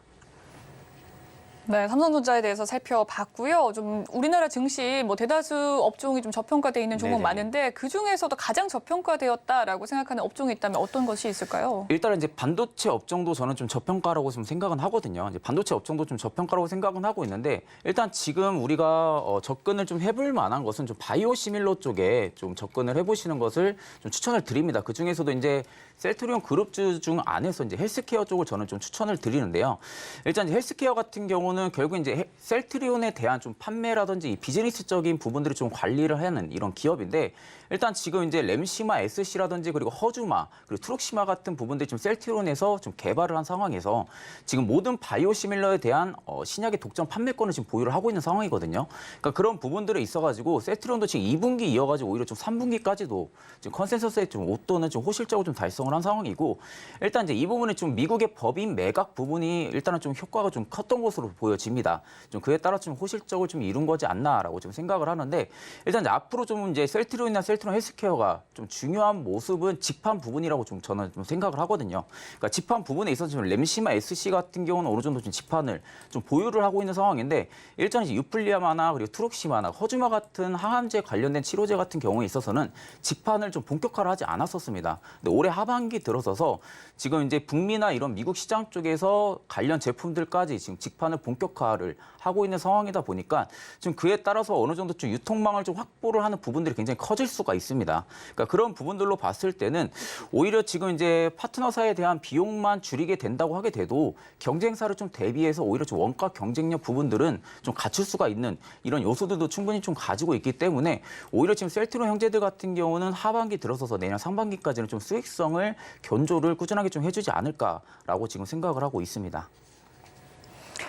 네, 삼성전자에 대해서 살펴봤고요. 좀 우리나라 증시 뭐 대다수 업종이 좀 저평가돼 있는 종목 네네. 많은데 그 중에서도 가장 저평가되었다라고 생각하는 업종이 있다면 어떤 것이 있을까요? 일단은 이제 반도체 업종도 저는 좀 저평가라고 좀 생각은 하거든요. 이제 반도체 업종도 좀 저평가라고 생각은 하고 있는데 일단 지금 우리가 접근을 좀 해볼 만한 것은 좀 바이오 시밀러 쪽에 좀 접근을 해보시는 것을 좀 추천을 드립니다. 그 중에서도 이제 셀트리온 그룹주 중 안에서 이제 헬스케어 쪽을 저는 좀 추천을 드리는데요. 일단 이제 헬스케어 같은 경우는 결국 이제 셀트리온에 대한 좀 판매라든지 이 비즈니스적인 부분들을 좀 관리를 하는 이런 기업인데 일단 지금 이제 램시마 SC라든지 그리고 허주마 그리고 트룩시마 같은 부분들이 좀 셀트리온에서 좀 개발을 한 상황에서 지금 모든 바이오시밀러에 대한 신약의 독점 판매권을 지금 보유를 하고 있는 상황이거든요. 그러니까 그런 부분들에 있어가지고 셀트리온도 지금 2분기 이어가지고 오히려 좀 3분기까지도 지금 컨센서스에 좀 옷도는 좀 호실적으로 좀 달성을 한 상황이고 일단 이제 이 부분은 좀 미국의 법인 매각 부분이 일단은 좀 효과가 좀 컸던 것으로 보여집니다. 좀 그에 따라 좀 호실적을 좀 이룬 거지 않나라고 좀 생각을 하는데 일단 이제 앞으로 좀 이제 셀트리온이나 셀트리온 헬스케어가 좀 중요한 모습은 직판 부분이라고 좀 저는 좀 생각을 하거든요. 그러니까 직판 부분에 있어서 지금 램시마 SC 같은 경우는 어느 정도 좀 직판을 좀 보유를 하고 있는 상황인데 일단 이제 유플리아마나 그리고 트룩시마나 허주마 같은 항암제 관련된 치료제 같은 경우에 있어서는 직판을 좀 본격화를 하지 않았었습니다. 근데 올해 하반기 들어서서 지금 이제 북미나 이런 미국 시장 쪽에서 관련 제품들까지 지금 직판을 본격화를 하고 있는 상황이다 보니까 좀 그에 따라서 어느 정도 좀 유통망을 좀 확보를 하는 부분들이 굉장히 커질 수가 있습니다. 그러니까 그런 부분들로 봤을 때는 오히려 지금 이제 파트너사에 대한 비용만 줄이게 된다고 하게 돼도 경쟁사를 좀 대비해서 오히려 좀 원가 경쟁력 부분들은 좀 갖출 수가 있는 이런 요소들도 충분히 좀 가지고 있기 때문에 오히려 지금 셀트리온 형제들 같은 경우는 하반기 들어서서 내년 상반기까지는 좀 수익성을 견조를 꾸준하게 좀 해주지 않을까라고 지금 생각을 하고 있습니다.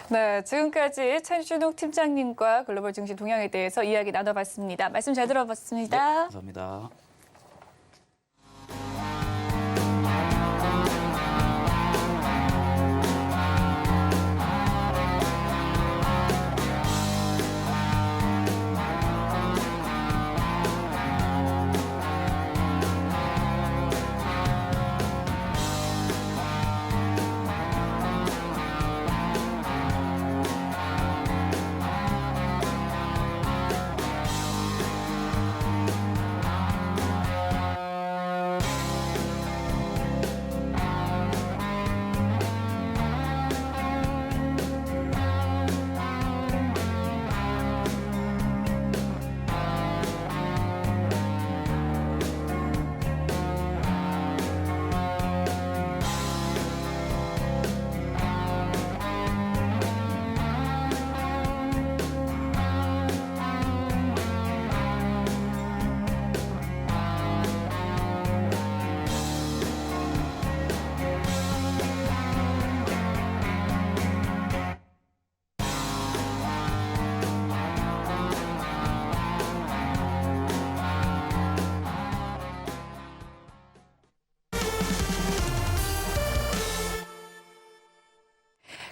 네, 지금까지 최준욱 팀장님과 글로벌 증시 동향에 대해서 이야기 나눠봤습니다. 말씀 잘 들어봤습니다. 감사합니다.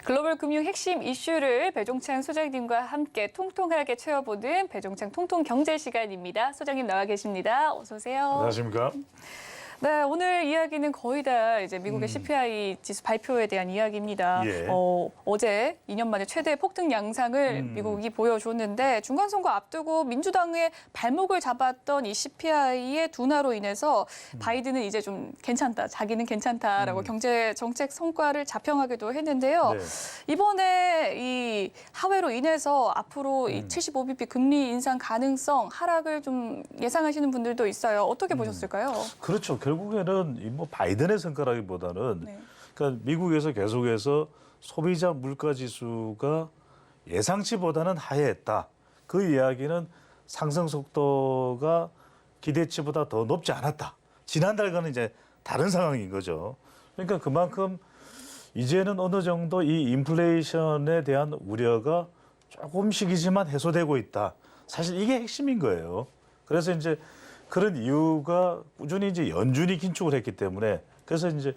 글로벌 금융 핵심 이슈를 배종찬 소장님과 함께 통통하게 채워보는 배종찬 통통 경제 시간입니다. 소장님 나와 계십니다. 어서 오세요. 안녕하십니까? 네, 오늘 이야기는 거의 다 이제 미국의 CPI 지수 발표에 대한 이야기입니다. 예. 어제 2년 만에 최대 폭등 양상을 미국이 보여줬는데 중간 선거 앞두고 민주당의 발목을 잡았던 이 CPI의 둔화로 인해서 바이든은 이제 좀 괜찮다, 자기는 괜찮다라고 경제 정책 성과를 자평하기도 했는데요. 네. 이번에 이 하회로 인해서 앞으로 이 75bp 금리 인상 가능성 하락을 좀 예상하시는 분들도 있어요. 어떻게 보셨을까요? 그렇죠. 결국에는 이 뭐 바이든의 성과라기보다는 네. 그러니까 미국에서 계속해서 소비자 물가 지수가 예상치보다는 하회했다. 그 이야기는 상승 속도가 기대치보다 더 높지 않았다. 지난달과는 이제 다른 상황인 거죠. 그러니까 그만큼 이제는 어느 정도 이 인플레이션에 대한 우려가 조금씩이지만 해소되고 있다. 사실 이게 핵심인 거예요. 그래서 이제 그런 이유가 꾸준히 이제 연준이 긴축을 했기 때문에 그래서 이제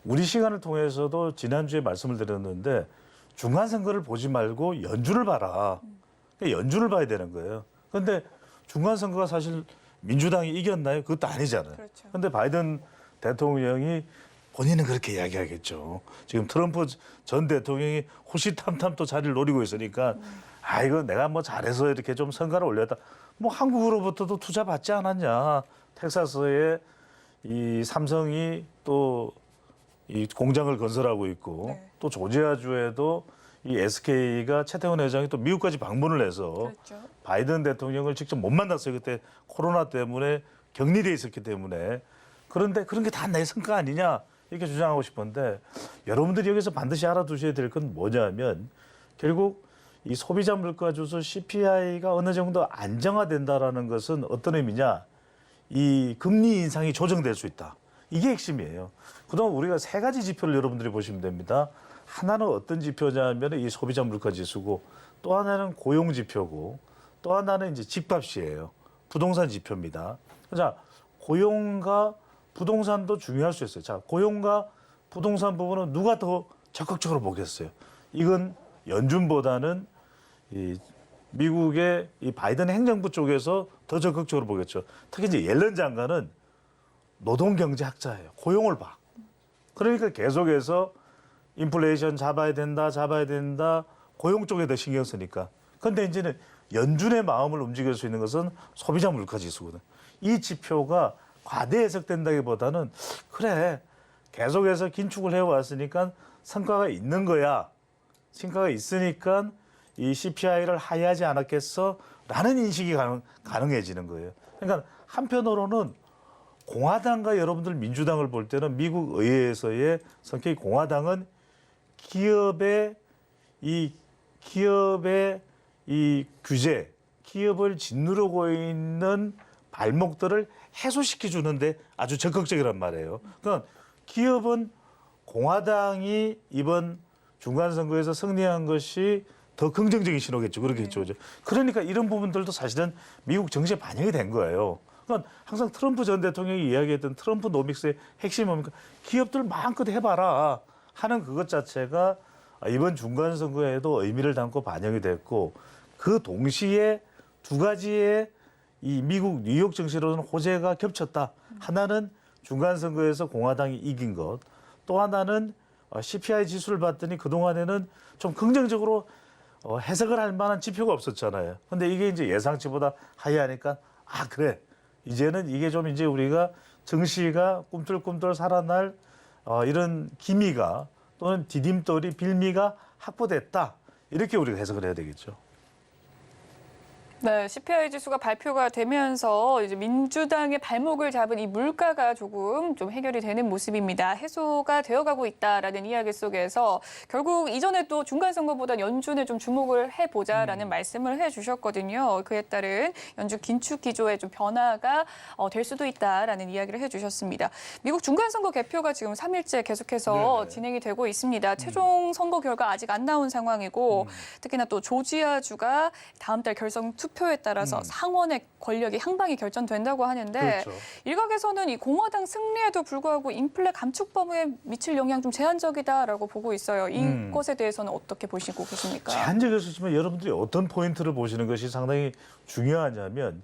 우리 시간을 통해서도 지난주에 말씀을 드렸는데 중간 선거를 보지 말고 연준을 봐라. 그러니까 연준을 봐야 되는 거예요. 그런데 중간 선거가 사실 민주당이 이겼나요? 그것도 아니잖아요. 그렇죠. 그런데 바이든 대통령이 본인은 그렇게 이야기하겠죠. 지금 트럼프 전 대통령이 호시탐탐 또 자리를 노리고 있으니까 아 이거 내가 뭐 잘해서 이렇게 좀 성과를 올렸다. 뭐 한국으로부터도 투자 받지 않았냐. 텍사스에 이 삼성이 또 이 공장을 건설하고 있고 네. 또 조지아주에도 이 SK가 최태원 회장이 또 미국까지 방문을 해서 그렇죠. 바이든 대통령을 직접 못 만났어요. 그때 코로나 때문에 격리돼 있었기 때문에. 그런데 그런 게 다 내 성과 아니냐 이렇게 주장하고 싶은데 여러분들이 여기서 반드시 알아두셔야 될 건 뭐냐면 결국 이 소비자 물가 지수 CPI가 어느 정도 안정화된다라는 것은 어떤 의미냐? 이 금리 인상이 조정될 수 있다. 이게 핵심이에요. 그동안 우리가 세 가지 지표를 여러분들이 보시면 됩니다. 하나는 어떤 지표냐면 이 소비자 물가 지수고 또 하나는 고용 지표고 또 하나는 이제 집값이에요. 부동산 지표입니다. 자, 고용과 부동산도 중요할 수 있어요. 자, 고용과 부동산 부분은 누가 더 적극적으로 보겠어요? 이건 연준보다는 이 미국의 이 바이든 행정부 쪽에서 더 적극적으로 보겠죠. 특히 이제 옐런 장관은 노동경제학자예요. 고용을 봐. 그러니까 계속해서 인플레이션 잡아야 된다, 고용 쪽에 더 신경 쓰니까. 그런데 이제는 연준의 마음을 움직일 수 있는 것은 소비자 물가 지수거든. 이 지표가 과대 해석된다기보다는 그래, 계속해서 긴축을 해왔으니까 성과가 있는 거야. 성과가 있으니까 이 CPI를 하회하지 않았겠어? 라는 인식이 가능해지는 거예요. 그러니까 한편으로는 공화당과 여러분들 민주당을 볼 때는 미국 의회에서의 성격이 공화당은 기업의 이 규제, 기업을 짓누르고 있는 발목들을 해소시켜 주는데 아주 적극적이란 말이에요. 그러니까 기업은 공화당이 이번 중간선거에서 승리한 것이 더 긍정적인 신호겠죠. 그렇겠죠. 그러니까 이런 부분들도 사실은 미국 정치에 반영이 된 거예요. 그러니까 항상 트럼프 전 대통령이 이야기했던 트럼프 노믹스의 핵심이 뭡니까? 기업들 마음껏 해봐라 하는 그것 자체가 이번 중간선거에도 의미를 담고 반영이 됐고 그 동시에 두 가지의 이 미국 뉴욕 정치로는 호재가 겹쳤다. 하나는 중간선거에서 공화당이 이긴 것. 또 하나는 CPI 지수를 봤더니 그동안에는 좀 긍정적으로 해석을 할 만한 지표가 없었잖아요. 근데 이게 이제 예상치보다 하이하니까 아, 그래. 이제는 이게 좀 이제 우리가 증시가 꿈틀꿈틀 살아날 이런 기미가 또는 디딤돌이 빌미가 확보됐다. 이렇게 우리가 해석을 해야 되겠죠. 네, CPI 지수가 발표가 되면서 이제 민주당의 발목을 잡은 이 물가가 조금 좀 해결이 되는 모습입니다. 해소가 되어가고 있다라는 이야기 속에서 결국 이전에 또 중간선거보다 연준에 좀 주목을 해보자라는 말씀을 해주셨거든요. 그에 따른 연준 긴축 기조에 좀 변화가 될 수도 있다라는 이야기를 해주셨습니다. 미국 중간선거 개표가 지금 3일째 계속해서 네네. 진행이 되고 있습니다. 최종 선거 결과 아직 안 나온 상황이고 특히나 또 조지아주가 다음 달 결선 투표에 따라서 상원의 권력이 향방이 결정된다고 하는데 그렇죠. 일각에서는 이 공화당 승리에도 불구하고 인플레 감축법에 미칠 영향 좀 제한적이다라고 보고 있어요. 이것에 대해서는 어떻게 보시고 계십니까? 제한적일 수 있지만 여러분들이 어떤 포인트를 보시는 것이 상당히 중요하냐면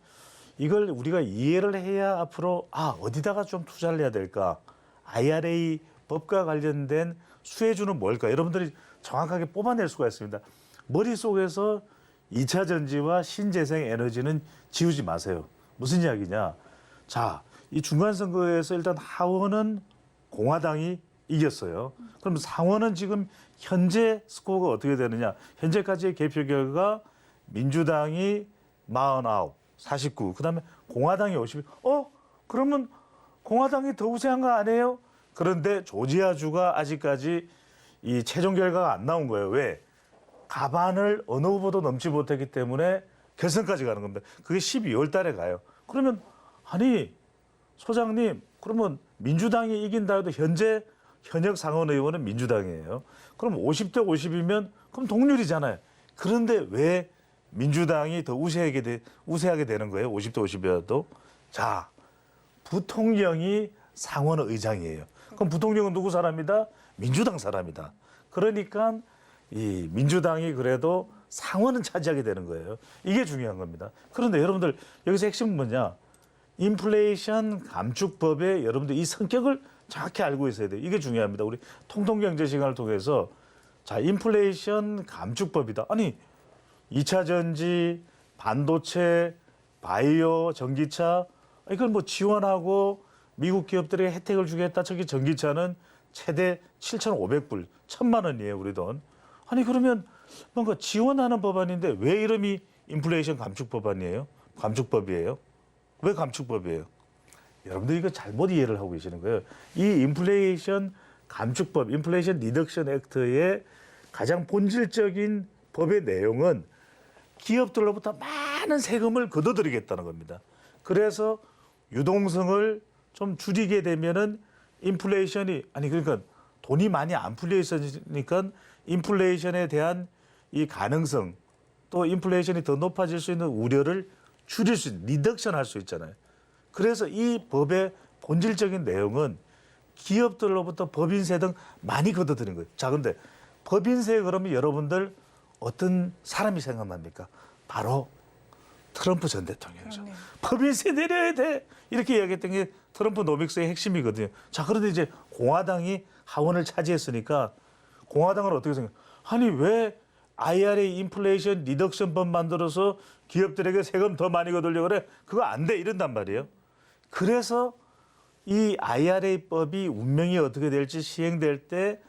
이걸 우리가 이해를 해야 앞으로 어디다가 좀 투자를 해야 될까? IRA 법과 관련된 수혜주는 뭘까? 여러분들이 정확하게 뽑아낼 수가 있습니다. 머릿속에서 2차 전지와 신재생 에너지는 지우지 마세요. 무슨 이야기냐? 자, 이 중간선거에서 일단 하원은 공화당이 이겼어요. 그럼 상원은 지금 현재 스코어가 어떻게 되느냐? 현재까지의 개표 결과 민주당이 49, 49, 그다음에 공화당이 50. 그러면 공화당이 더 우세한 거 아니에요? 그런데 조지아주가 아직까지 이 최종 결과가 안 나온 거예요. 왜? 가반을 어느 후보도 넘지 못했기 때문에 결선까지 가는 겁니다. 그게 12월 달에 가요. 그러면 아니 소장님 그러면 민주당이 이긴다 해도 현역 상원 의원은 민주당이에요. 그럼 50대 50이면 그럼 동률이잖아요. 그런데 왜 민주당이 더 우세하게 되는 거예요? 50대 50이어도. 자, 부통령이 상원 의장이에요. 그럼 부통령은 누구 사람이다? 민주당 사람이다. 그러니까 이 민주당이 그래도 상원은 차지하게 되는 거예요. 이게 중요한 겁니다. 그런데 여러분들 여기서 핵심은 뭐냐? 인플레이션 감축법의 여러분들 이 성격을 정확히 알고 있어야 돼요. 이게 중요합니다. 우리 통통경제 시간을 통해서 자, 인플레이션 감축법이다. 아니 2차 전지, 반도체, 바이오, 전기차 이걸 뭐 지원하고 미국 기업들에게 혜택을 주겠다. 저기 전기차는 최대 7,500불, 1,000만 원이에요. 우리 돈. 아니 그러면 뭔가 지원하는 법안인데 왜 이름이 인플레이션 감축 법안이에요? 감축법이에요? 왜 감축법이에요? 여러분들 이거 잘못 이해를 하고 계시는 거예요. 이 인플레이션 감축법, 인플레이션 리덕션 액트의 가장 본질적인 법의 내용은 기업들로부터 많은 세금을 걷어들이겠다는 겁니다. 그래서 유동성을 좀 줄이게 되면은 인플레이션이 그러니까 돈이 많이 안 풀려 있으니까 인플레이션에 대한 이 가능성 또 인플레이션이 더 높아질 수 있는 우려를 줄일 수 있는 리덕션 할 수 있잖아요. 그래서 이 법의 본질적인 내용은 기업들로부터 법인세 등 많이 걷어들인 거예요. 자, 근데 법인세 그러면 여러분들 어떤 사람이 생각납니까? 바로 트럼프 전 대통령이죠. 그렇네요. 법인세 내려야 돼. 이렇게 이야기했던 게 트럼프 노믹스의 핵심이거든요. 자, 그런데 이제 공화당이 하원을 차지했으니까 공화당은 어떻게 생각해요? 아니, 왜 IRA 인플레이션 리덕션법 만들어서 기업들에게 세금 더 많이 거두려고 그래? 그거 안 돼. 이런단 말이에요. 그래서 이 IRA법이 운명이 어떻게 될지 시행될 때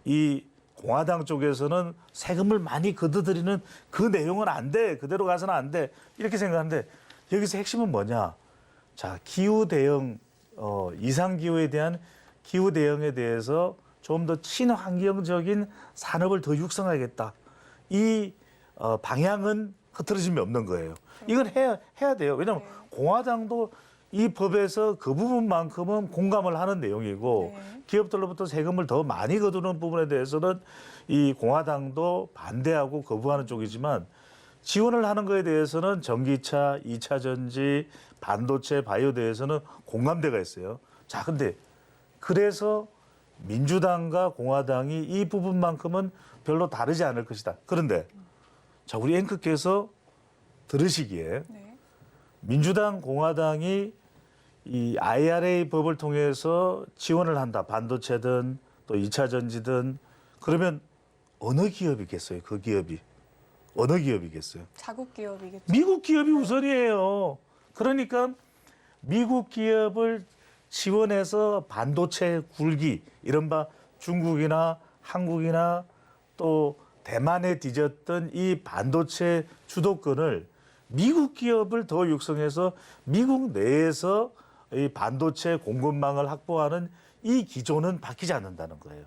이 공화당 쪽에서는 세금을 많이 거둬들이는 그 내용은 안 돼. 그대로 가서는 안 돼. 이렇게 생각하는데 여기서 핵심은 뭐냐? 자, 기후 대응, 이상 기후에 대한 기후 대응에 대해서 좀 더 친환경적인 산업을 더 육성하겠다. 이 방향은 흐트러짐이 없는 거예요. 이건 해야 돼요. 왜냐하면 공화당도 이 법에서 그 부분만큼은 공감을 하는 내용이고 기업들로부터 세금을 더 많이 거두는 부분에 대해서는 이 공화당도 반대하고 거부하는 쪽이지만 지원을 하는 거에 대해서는 전기차, 2차 전지, 반도체, 바이오 대해서는 공감대가 있어요. 자, 근데 그래서 민주당과 공화당이 이 부분만큼은 별로 다르지 않을 것이다. 그런데 자, 우리 앵커께서 들으시기에 민주당, 공화당이 이 IRA 법을 통해서 지원을 한다. 반도체든 또 2차 전지든 그러면 어느 기업이겠어요? 그 기업이. 어느 기업이겠어요? 자국 기업이겠죠. 미국 기업이 우선이에요. 그러니까 미국 기업을 지원해서 반도체 굴기, 이른바 중국이나 한국이나 또 대만에 뒤졌던 이 반도체 주도권을 미국 기업을 더 육성해서 미국 내에서 이 반도체 공급망을 확보하는 이 기조는 바뀌지 않는다는 거예요.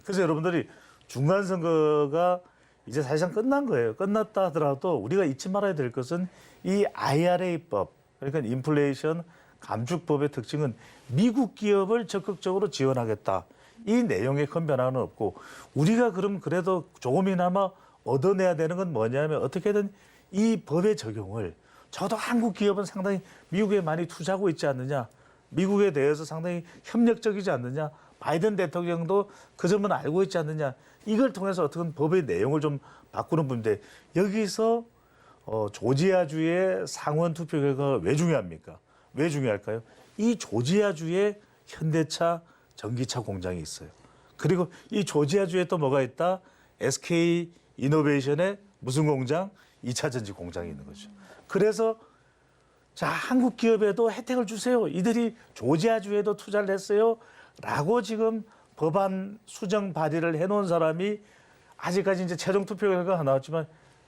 그래서 여러분들이 중간선거가 이제 사실상 끝난 거예요. 끝났다 하더라도 우리가 잊지 말아야 될 것은 이 IRA법, 그러니까 인플레이션 감축법의 특징은 미국 기업을 적극적으로 지원하겠다. 이 내용에 큰 변화는 없고 우리가 그럼 그래도 조금이나마 얻어내야 되는 건 뭐냐면 어떻게든 이 법의 적용을 저도 한국 기업은 상당히 미국에 많이 투자하고 있지 않느냐. 미국에 대해서 상당히 협력적이지 않느냐. 바이든 대통령도 그 점은 알고 있지 않느냐. 이걸 통해서 어떻게 법의 내용을 좀 바꾸는 분인데 여기서 조지아주의 상원 투표 결과가 왜 중요합니까? 왜 중요할까요? 이 조지아주에 현대차, 전기차 공장이 있어요. 그리고 이 조지아주에 또 뭐가 있다? SK 이노베이션의 무슨 공장? 2차 전지 공장이 있는 거죠. 그래서 자, 한국 기업에도 혜택을 주세요. 이들이 조지아주에도 투자를 했어요. 라고 지금 법안 수정 발의를 해놓은 사람이 아직까지 이제 최종 투표 결과가 나왔지만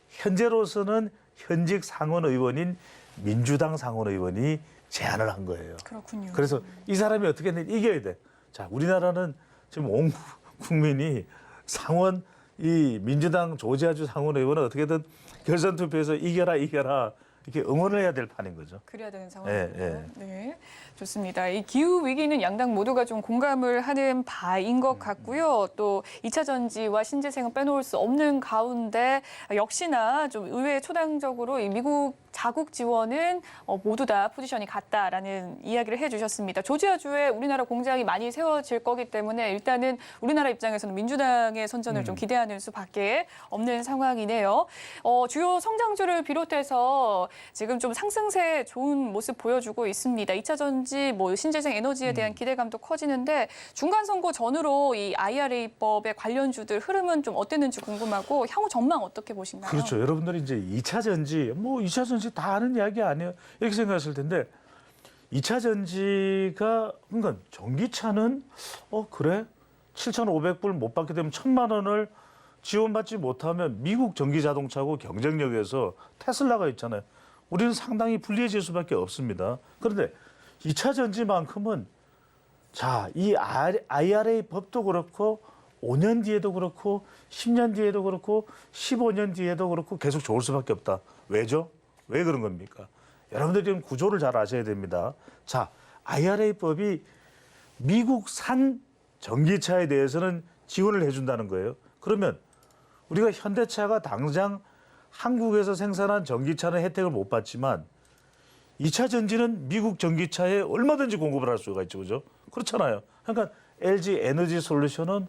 현재로서는 현직 상원 의원인 민주당 상원 의원이 제안을 한 거예요. 그렇군요. 그래서 이 사람이 어떻게든 이겨야 돼. 자, 우리나라는 지금 온 국민이 상원 이 민주당 조지아주 상원 의원은 어떻게든 결선 투표에서 이겨라 이렇게 응원을 해야 될 판인 거죠. 그래야 되는 상황이고요. 예. 네, 좋습니다. 이 기후 위기는 양당 모두가 좀 공감을 하는 바인 것 같고요. 또 2차 전지와 신재생은 빼놓을 수 없는 가운데 역시나 좀 의외 초당적으로 이 미국 자국 지원은 모두 다 포지션이 같다라는 이야기를 해주셨습니다. 조지아주에 우리나라 공장이 많이 세워질 거기 때문에 일단은 우리나라 입장에서는 민주당의 선전을 좀 기대하는 수밖에 없는 상황이네요. 주요 성장주를 비롯해서 지금 좀 상승세 좋은 모습 보여주고 있습니다. 2차 전지, 신재생 에너지에 대한 기대감도 커지는데 중간 선거 전후로 이 IRA법의 관련주들 흐름은 좀 어땠는지 궁금하고 향후 전망 어떻게 보시나요? 그렇죠. 여러분들이 이제 2차 전지, 2차 전지 다 아는 이야기 아니에요. 이렇게 생각하실 텐데 2차 전지가 그러니까 전기차는 그래? 7,500불 못 받게 되면 1,000만 원을 지원받지 못하면 미국 전기 자동차고 경쟁력에서 테슬라가 있잖아요. 우리는 상당히 불리해질 수밖에 없습니다. 그런데 2차 전지만큼은 자, 이 IRA 법도 그렇고 5년 뒤에도 그렇고 10년 뒤에도 그렇고 15년 뒤에도 그렇고 계속 좋을 수밖에 없다. 왜죠? 왜 그런 겁니까? 여러분들이 지금 구조를 잘 아셔야 됩니다. 자, IRA법이 미국산 전기차에 대해서는 지원을 해준다는 거예요. 그러면 우리가 현대차가 당장 한국에서 생산한 전기차는 혜택을 못 받지만 2차 전지는 미국 전기차에 얼마든지 공급을 할 수가 있죠. 그죠? 그렇잖아요. 그러니까 LG 에너지 솔루션은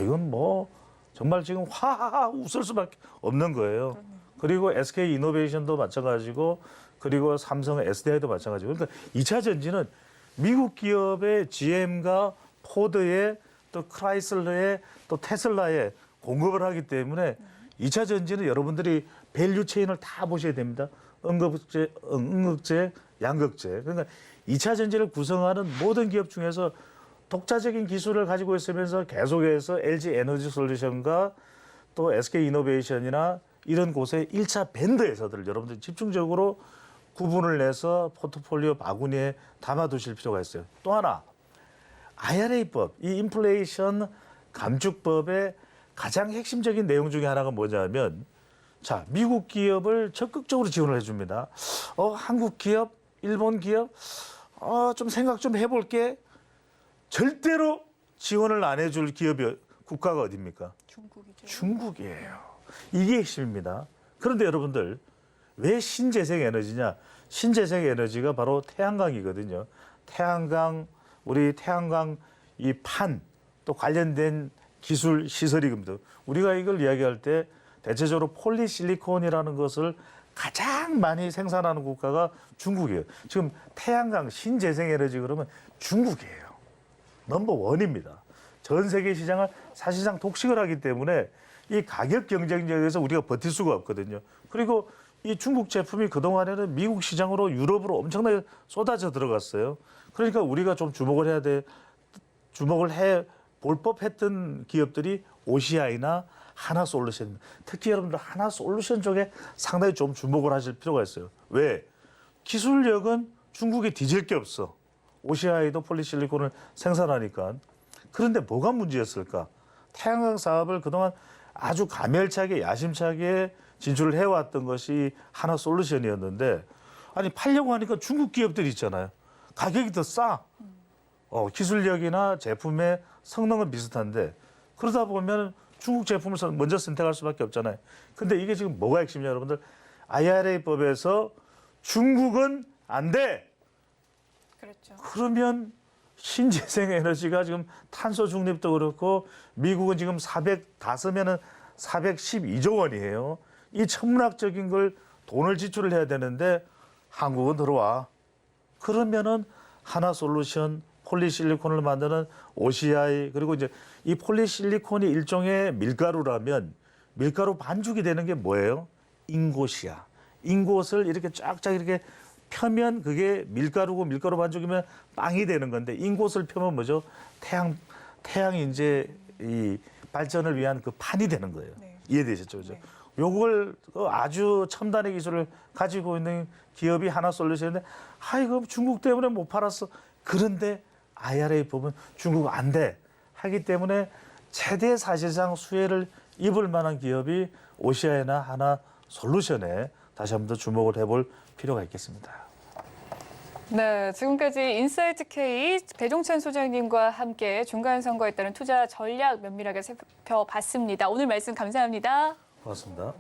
이건 뭐 정말 지금 화하하 웃을 수밖에 없는 거예요. 그리고 SK 이노베이션도 마찬가지고 그리고 삼성 SDI도 마찬가지고 그러니까 2차 전지는 미국 기업의 GM과 포드의 또 크라이슬러의 또 테슬라에 공급을 하기 때문에 2차 전지는 여러분들이 밸류 체인을 다 보셔야 됩니다. 음극재, 양극재. 그러니까 2차 전지를 구성하는 모든 기업 중에서 독자적인 기술을 가지고 있으면서 계속해서 LG 에너지 솔루션과 또 SK 이노베이션이나 이런 곳의 1차 밴드 회사들을 여러분들 집중적으로 구분을 내서 포트폴리오 바구니에 담아두실 필요가 있어요. 또 하나, IRA법, 이 인플레이션 감축법의 가장 핵심적인 내용 중에 하나가 뭐냐면 자, 미국 기업을 적극적으로 지원을 해줍니다. 한국 기업, 일본 기업, 좀 생각 좀 해볼게. 절대로 지원을 안 해줄 기업이 국가가 어디입니까? 중국이죠. 중국이에요. 이게 핵심입니다. 그런데 여러분들 왜 신재생 에너지냐? 신재생 에너지가 바로 태양광이거든요. 태양광, 우리 태양광 이 판 또 관련된 기술 시설이거든요. 우리가 이걸 이야기할 때 대체적으로 폴리실리콘이라는 것을 가장 많이 생산하는 국가가 중국이에요. 지금 태양광 신재생 에너지 그러면 중국이에요. 넘버 원입니다. 전 세계 시장을 사실상 독식을 하기 때문에 이 가격 경쟁력에서 우리가 버틸 수가 없거든요. 그리고 이 중국 제품이 그동안에는 미국 시장으로 유럽으로 엄청나게 쏟아져 들어갔어요. 그러니까 우리가 좀 주목을 해 볼 법했던 기업들이 OCI나 하나솔루션입니다. 특히 여러분들 하나솔루션 쪽에 상당히 좀 주목을 하실 필요가 있어요. 왜? 기술력은 중국에 뒤질 게 없어. OCI도 폴리실리콘을 생산하니까. 그런데 뭐가 문제였을까? 태양광 사업을 그동안 아주 가멸차게 야심차게 진출을 해왔던 것이 하나솔루션이었는데 아니 팔려고 하니까 중국 기업들이 있잖아요. 가격이 더 싸. 기술력이나 제품의 성능은 비슷한데 그러다 보면 중국 제품을 먼저 선택할 수밖에 없잖아요. 근데 이게 지금 뭐가 핵심이냐 여러분들. IRA법에서 중국은 안 돼. 그렇죠. 그러면 신재생 에너지가 지금 탄소 중립도 그렇고 미국은 지금 다 쓰면은 412조 원이에요. 이 천문학적인 걸 돈을 지출을 해야 되는데 한국은 들어와. 그러면은 하나솔루션 폴리실리콘을 만드는 OCI 그리고 이제 이 폴리실리콘이 일종의 밀가루라면 밀가루 반죽이 되는 게 뭐예요? 인곳이야. 인곳을 이렇게 쫙쫙 이렇게 펴면 그게 밀가루고 밀가루 반죽이면 빵이 되는 건데 인곳을 펴면 뭐죠? 태양이 이제 이 발전을 위한 그 판이 되는 거예요. 네. 이해되셨죠? 그죠? 네. 요걸 아주 첨단의 기술을 가지고 있는 기업이 하나솔루션인데 이거 중국 때문에 못 팔았어. 그런데 IRA법은 중국 안 돼. 하기 때문에 최대 사실상 수혜를 입을 만한 기업이 OCI나 하나솔루션에 다시 한번 더 주목을 해볼 필요가 있겠습니다. 네, 지금까지 인사이트 K 배종찬 소장님과 함께 중간 선거에 따른 투자 전략 면밀하게 살펴봤습니다. 오늘 말씀 감사합니다. 고맙습니다.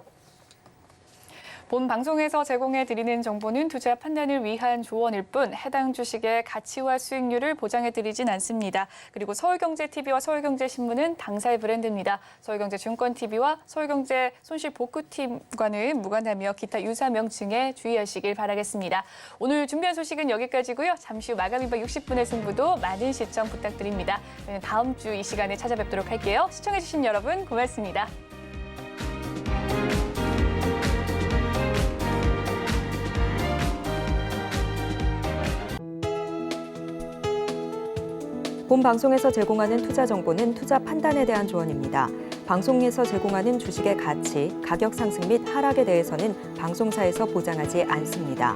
본 방송에서 제공해드리는 정보는 투자 판단을 위한 조언일 뿐 해당 주식의 가치와 수익률을 보장해드리진 않습니다. 그리고 서울경제TV와 서울경제신문은 당사의 브랜드입니다. 서울경제증권TV와 서울경제 손실복구팀과는 무관하며 기타 유사 명칭에 주의하시길 바라겠습니다. 오늘 준비한 소식은 여기까지고요. 잠시 후 마감 2박 60분의 승부도 많은 시청 부탁드립니다. 저희는 다음 주 이 시간에 찾아뵙도록 할게요. 시청해주신 여러분 고맙습니다. 본 방송에서 제공하는 투자 정보는 투자 판단에 대한 조언입니다. 방송에서 제공하는 주식의 가치, 가격 상승 및 하락에 대해서는 방송사에서 보장하지 않습니다.